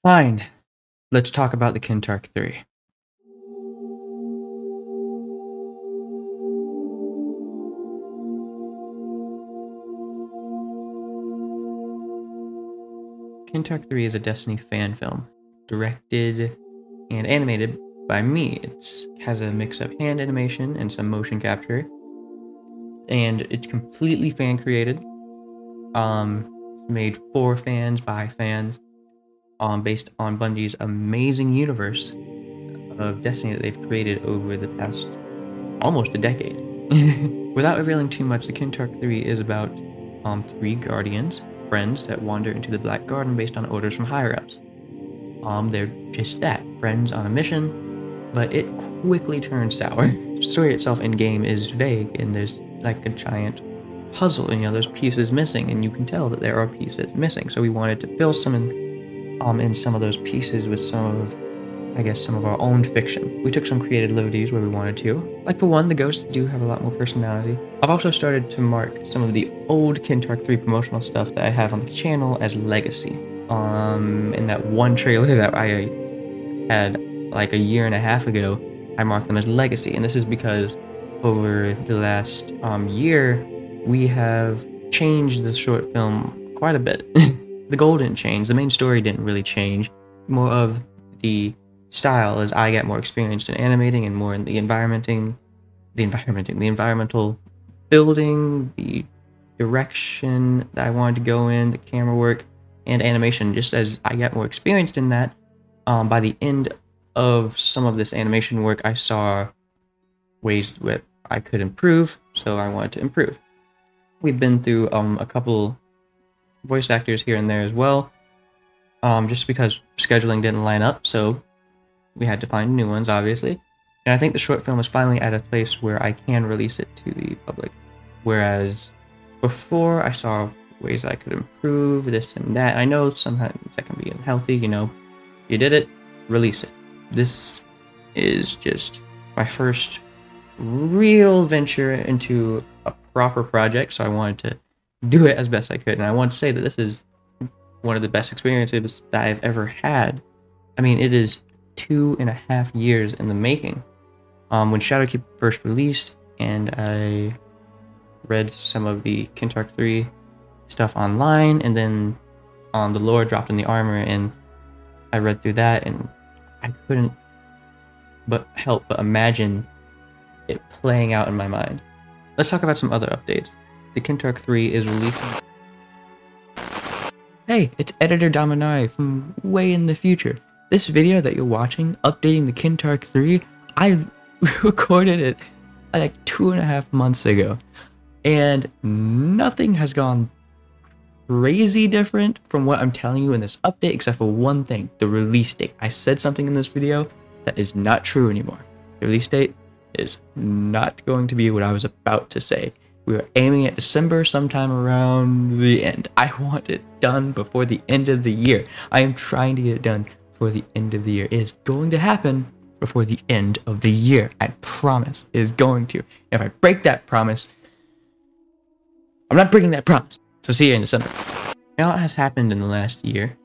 Fine. Let's talk about the Kentarch 3. Kentarch 3 is a Destiny fan film, directed and animated by me. It has a mix of hand animation and some motion capture, and it's completely fan created. Made for fans by fans, based on Bungie's amazing universe of Destiny that they've created over the past almost a decade. Without revealing too much, the Kentarch 3 is about 3 guardians, friends that wander into the Black Garden based on orders from higher-ups. They're just that, friends on a mission, but it quickly turns sour. The story itself in-game is vague, and there's like a giant puzzle, and there's pieces missing, and you can tell that there are pieces missing. So we wanted to fill some in some of those pieces with some of our own fiction. We took some creative liberties where we wanted to. Like for one, the ghosts do have a lot more personality. I've also started to mark some of the old Kentarch 3 promotional stuff that I have on the channel as legacy. In that one trailer that I had like a year and a half ago, I marked them as legacy, and this is because over the last year, we have changed the short film quite a bit. The goal didn't change, the main story didn't really change, more of the style as I get more experienced in animating and more in the environmental building, the direction that I wanted to go in, the camera work, and animation. Just as I get more experienced in that, by the end of some of this animation work, I saw ways that I could improve, so I wanted to improve. We've been through a couple voice actors here and there as well, just because scheduling didn't line up, so we had to find new ones, obviously. And I think the short film is finally at a place where I can release it to the public. Whereas before, I saw ways I could improve this and that. I know sometimes that can be unhealthy, You did it, release it. This is just my first real venture into a proper project, so I wanted to do it as best I could. And I want to say that this is one of the best experiences that I've ever had. I mean, it is 2.5 years in the making. When Shadowkeep first released, and I read some of the Kentarch 3 stuff online, and then the lore dropped in the armor, and I read through that, and I couldn't help but imagine it playing out in my mind. Let's talk about some other updates. The Kentarch 3 is releasing... Hey, it's Editor Dominari from way in the future. This video that you're watching, updating the Kentarch 3, I recorded it like 2.5 months ago. And nothing has gone crazy different from what I'm telling you in this update, except for one thing, the release date. I said something in this video that is not true anymore. The release date is not going to be what I was about to say. We are aiming at December, sometime around the end. I want it done before the end of the year. I am trying to get it done before the end of the year. It is going to happen before the end of the year. I promise it is going to. If I break that promise, I'm not breaking that promise. So see you in December. A lot has happened in the last year,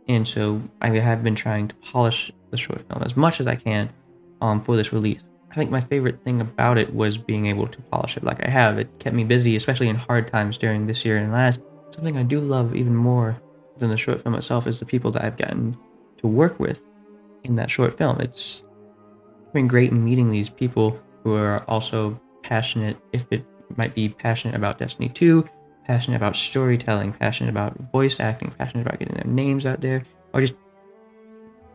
and so I have been trying to polish the short film as much as I can for this release. I think my favorite thing about it was being able to polish it like I have. It kept me busy, especially in hard times during this year and last. Something I do love even more than the short film itself is the people that I've gotten to work with in that short film. It's been great in meeting these people who are also passionate, if it might be passionate about Destiny 2, passionate about storytelling, passionate about voice acting, passionate about getting their names out there, or just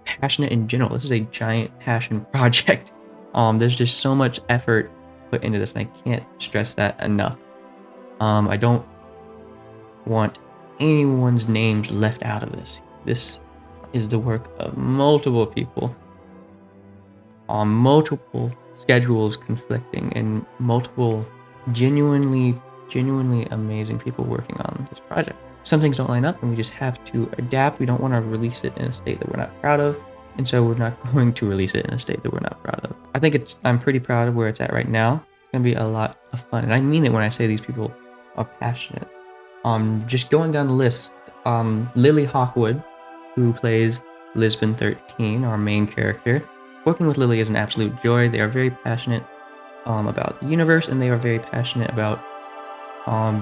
passionate in general. This is a giant passion project. There's just so much effort put into this, and I can't stress that enough. I don't want anyone's names left out of this. This is the work of multiple people on multiple schedules conflicting, and multiple genuinely amazing people working on this project. Some things don't line up, and we just have to adapt. We don't want to release it in a state that we're not proud of, and so we're not going to release it in a state that we're not proud of. I think I'm pretty proud of where it's at right now. It's gonna be a lot of fun, and I mean it when I say these people are passionate. Just going down the list, Lily Hawkwood, who plays Lisbon 13, our main character. Working with Lily is an absolute joy. They are very passionate about the universe, and they are very passionate about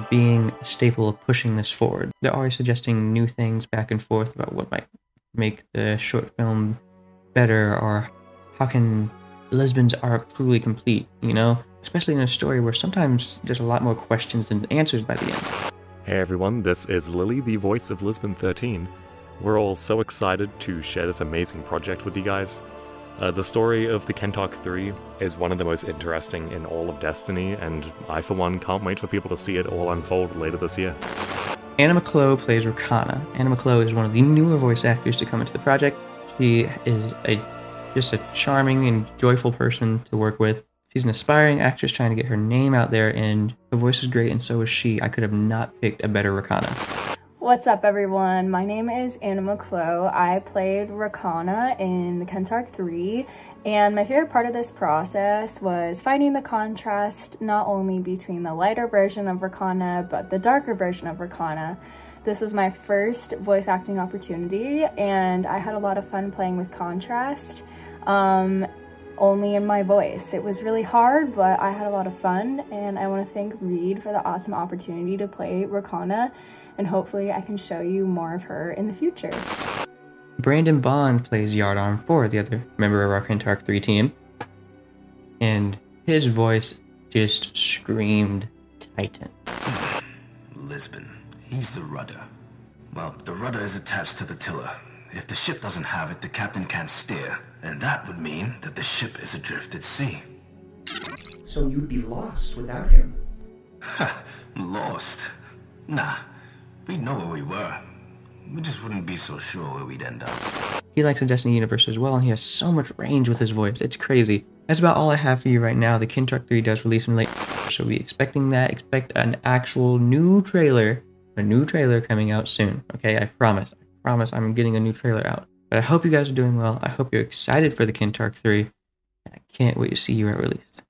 being a staple of pushing this forward. They're always suggesting new things back and forth about what might make the short film better, or how can Lisbon's arc truly complete, you know? Especially in a story where sometimes there's a lot more questions than answers by the end. Hey everyone, this is Lily, the voice of Lisbon 13. We're all so excited to share this amazing project with you guys. The story of the Kentarch 3 is one of the most interesting in all of Destiny, and I for one can't wait for people to see it all unfold later this year. Anna McClow plays Rekkana. Anna McClow is one of the newer voice actors to come into the project. She is just a charming and joyful person to work with. She's an aspiring actress trying to get her name out there, and her voice is great, and so is she. I could have not picked a better Rekkana. What's up everyone, my name is Anna McClow. I played Rekkana in the Kentarch 3, and my favorite part of this process was finding the contrast not only between the lighter version of Rekkana, but the darker version of Rekkana. This was my first voice acting opportunity, and I had a lot of fun playing with contrast, only in my voice. It was really hard, but I had a lot of fun, and I want to thank Reid for the awesome opportunity to play Rekkana, and hopefully I can show you more of her in the future. Brandon Bond plays Yardarm 4, the other member of our Kentarch 3 team, and his voice just screamed Titan. Lisbon, he's the rudder. Well, the rudder is attached to the tiller. If the ship doesn't have it, the captain can't steer, and that would mean that the ship is adrift at sea. So you'd be lost without him? Ha! Lost? Nah. We'd know where we were. We just wouldn't be so sure where we'd end up. He likes the Destiny universe as well, and he has so much range with his voice. It's crazy. That's about all I have for you right now. The Kentarch 3 does release in late, so be expecting that. Expect an actual new trailer. A new trailer coming out soon. Okay, I promise. I promise I'm getting a new trailer out. But I hope you guys are doing well. I hope you're excited for the Kentarch 3. And I can't wait to see you at release.